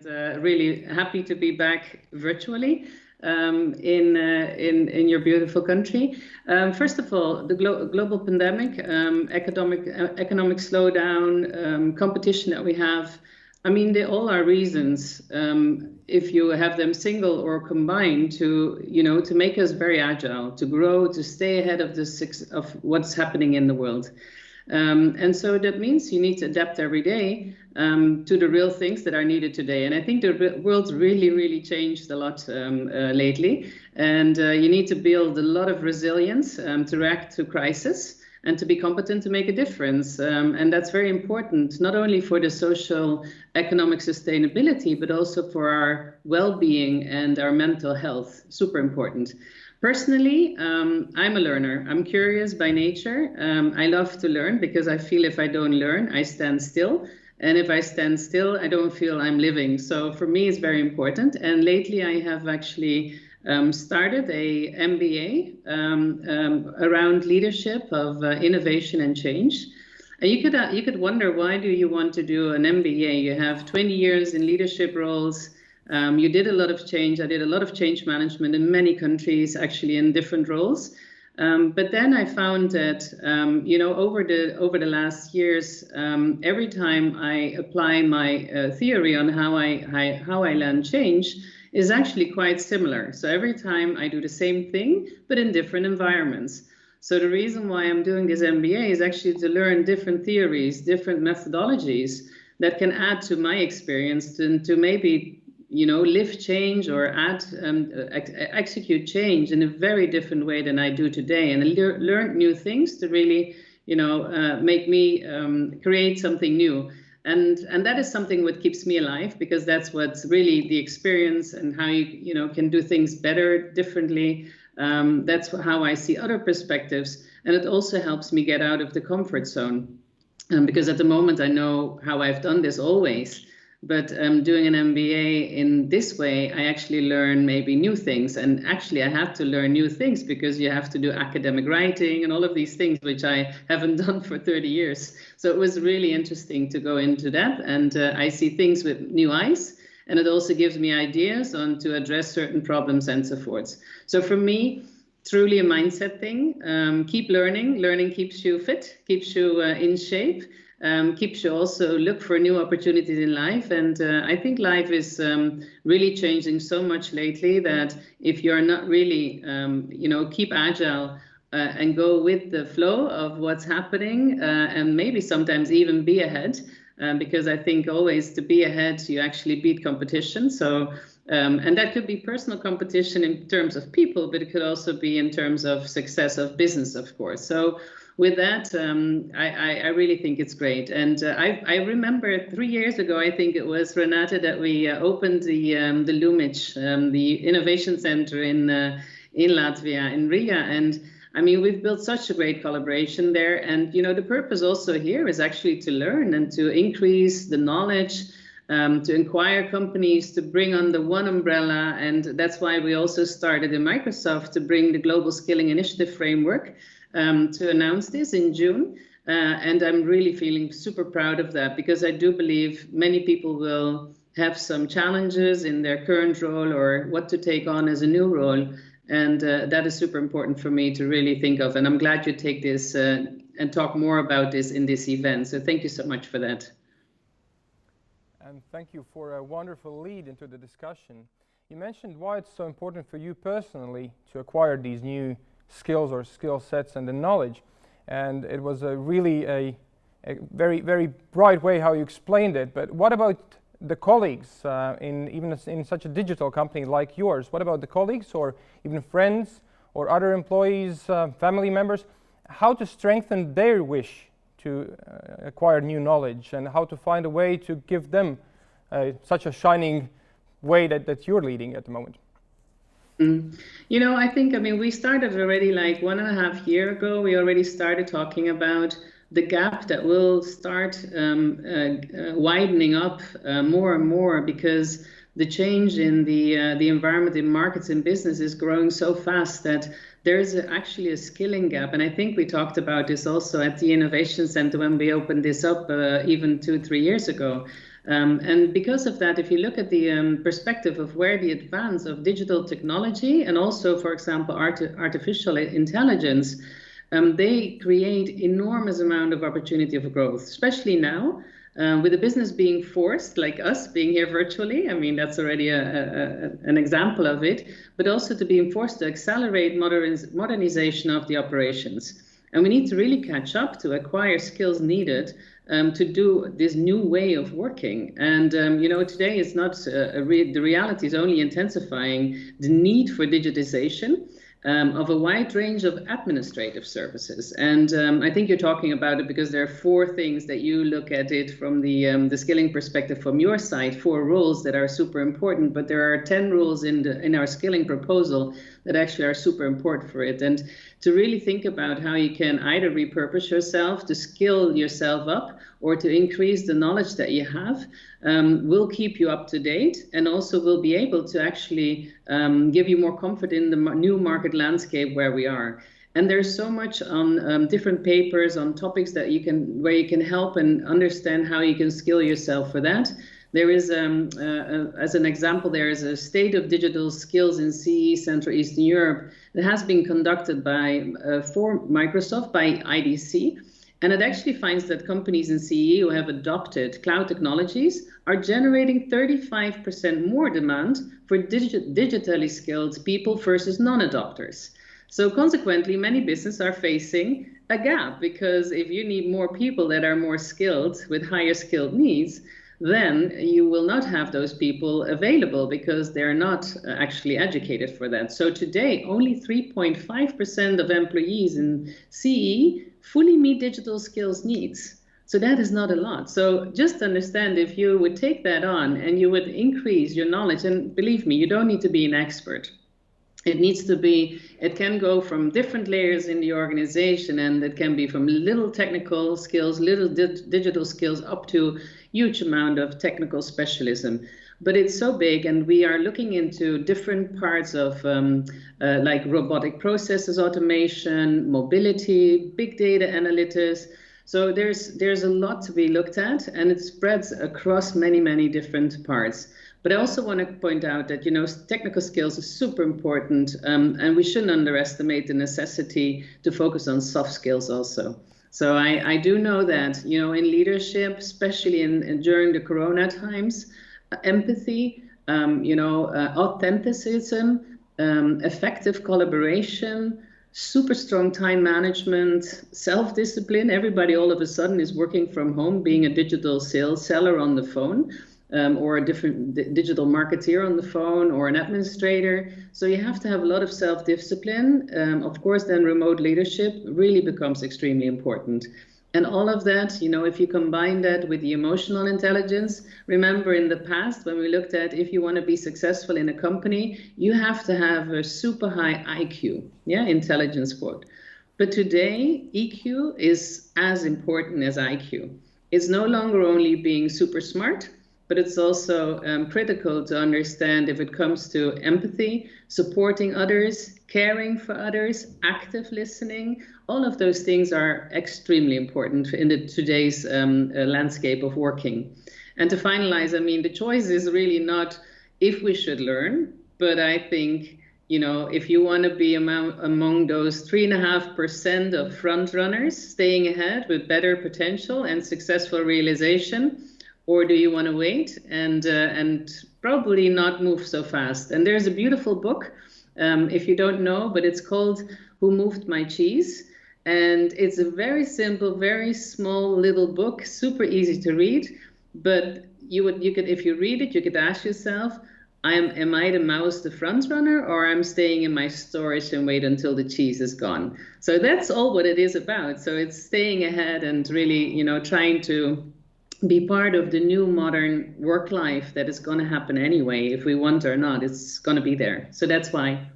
and really happy to be back virtually in your beautiful country. First of all, the global pandemic, economic slowdown, competition that we have. I mean, they all are reasons, if you have them single or combined, to make us very agile, to grow, to stay ahead of of what's happening in the world. And so that means you need to adapt every day to the real things that are needed today. And I think the world's really changed a lot lately. And you need to build a lot of resilience to react to crisis and to be competent to make a difference. And that's very important, not only for the social, economic sustainability, but also for our well-being and our mental health. Super important. Personally, I'm a learner. I'm curious by nature. I love to learn because I feel if I don't learn, I stand still. And if I stand still, I don't feel I'm living. So for me, it's very important. And lately, I have actually started a MBA around leadership of innovation and change. And you could wonder, why do you want to do an MBA? You have 20 years in leadership roles. You did a lot of change. I did a lot of change management in many countries, actually in different roles. But then I found that, over the last years, every time I apply my theory on how I learn change is actually quite similar. So every time I do the same thing, but in different environments. So the reason why I'm doing this MBA is actually to learn different theories, different methodologies that can add to my experience and to maybe live change or execute change in a very different way than I do today, and learn new things to really, make me create something new. And that is something what keeps me alive, because that's what's really the experience and how you can do things better, differently. That's how I see other perspectives, and it also helps me get out of the comfort zone. Because at the moment I know how I've done this always. But doing an MBA in this way, I actually learn maybe new things. And actually, I have to learn new things because you have to do academic writing and all of these things, which I haven't done for 30 years. So it was really interesting to go into that. And I see things with new eyes. And it also gives me ideas on to address certain problems and so forth. So for me, truly a mindset thing. Keep learning. Learning keeps you fit, keeps you in shape. Keeps you also look for new opportunities in life. And I think life is really changing so much lately that if you're not really, keep agile and go with the flow of what's happening and maybe sometimes even be ahead, because I think always to be ahead, you actually beat competition. So, and that could be personal competition in terms of people, but it could also be in terms of success of business, of course. So with that, I really think it's great. And I remember 3 years ago, I think it was, Renate, that we opened the LUMIC, the Innovation Center in Latvia, in Riga. And I mean, we've built such a great collaboration there. And, the purpose also here is actually to learn and to increase the knowledge, to inquire companies, to bring under one umbrella. And that's why we also started in Microsoft to bring the Global Skilling Initiative Framework, to announce this in June. And I'm really feeling super proud of that, because I do believe many people will have some challenges in their current role or what to take on as a new role. And that is super important for me to really think of. And I'm glad you take this and talk more about this in this event. So thank you so much for that. And thank you for a wonderful lead into the discussion. You mentioned why it's so important for you personally to acquire these new skills or skill sets and the knowledge. And it was a really a very bright way how you explained it. But what about the colleagues even in such a digital company like yours? What about the colleagues or even friends or other employees, family members? How to strengthen their wish to acquire new knowledge, and how to find a way to give them such a shining way that you're leading at the moment? I think, we started already like 1.5 years ago. We already started talking about the gap that will start widening up more and more, because the change in the environment in markets and business is growing so fast that there's actually a skilling gap. And I think we talked about this also at the Innovation Center when we opened this up even 2-3 years ago. And because of that, if you look at the perspective of where the advance of digital technology and also, for example, artificial intelligence, they create enormous amount of opportunity of growth, especially now. With the business being forced, like us being here virtually, I mean, that's already an example of it, but also to being forced to accelerate modernization of the operations. And we need to really catch up to acquire skills needed to do this new way of working. And, today is not, the reality is only intensifying the need for digitization of a wide range of administrative services. And I think you're talking about it because there are 4 things that you look at it from the skilling perspective from your side, 4 rules that are super important, but there are 10 rules in our skilling proposal that actually are super important for it. And to really think about how you can either repurpose yourself to skill yourself up or to increase the knowledge that you have will keep you up to date and also will be able to actually give you more comfort in the new market landscape where we are. And there's so much on different papers on topics that where you can help and understand how you can skill yourself for that. There is, as an example, there is a state of digital skills in CE, Central Eastern Europe, that has been conducted for Microsoft by IDC. And it actually finds that companies in CE who have adopted cloud technologies are generating 35% more demand for digitally skilled people versus non-adopters. So consequently, many businesses are facing a gap, because if you need more people that are more skilled with higher skilled needs, then you will not have those people available because they're not actually educated for that. So today, only 3.5% of employees in CE fully meet digital skills needs. So that is not a lot. So just understand, if you would take that on and you would increase your knowledge, and believe me, you don't need to be an expert. It can go from different layers in the organization, and it can be from little technical skills, little digital skills, up to huge amount of technical specialism. But it's so big, and we are looking into different parts of like robotic processes, automation, mobility, big data analytics. So there's a lot to be looked at, and it spreads across many, many different parts. But I also want to point out that, technical skills are super important, and we shouldn't underestimate the necessity to focus on soft skills also. So I do know that, in leadership, especially during the Corona times, empathy, authenticism, effective collaboration, super strong time management, self-discipline. Everybody all of a sudden is working from home, being a digital sales seller on the phone. Or a different digital marketeer on the phone, or an administrator. So you have to have a lot of self-discipline. Of course, then remote leadership really becomes extremely important. And all of that, if you combine that with the emotional intelligence, remember in the past when we looked at if you want to be successful in a company, you have to have a super high IQ, intelligence quote. But today, EQ is as important as IQ. It's no longer only being super smart, but it's also critical to understand if it comes to empathy, supporting others, caring for others, active listening. All of those things are extremely important in today's landscape of working. And to finalize, the choice is really not if we should learn, but I think, if you want to be among those 3.5% of front runners staying ahead with better potential and successful realization, or do you want to wait and probably not move so fast? And there's a beautiful book, if you don't know, but it's called Who Moved My Cheese? And it's a very simple, very small little book, super easy to read. But you could, if you read it, you could ask yourself, am I the mouse, the front runner, or I'm staying in my storage and wait until the cheese is gone? So that's all what it is about. So it's staying ahead and really, trying to be part of the new modern work life that is going to happen anyway. If we want or not, it's going to be there. So that's why.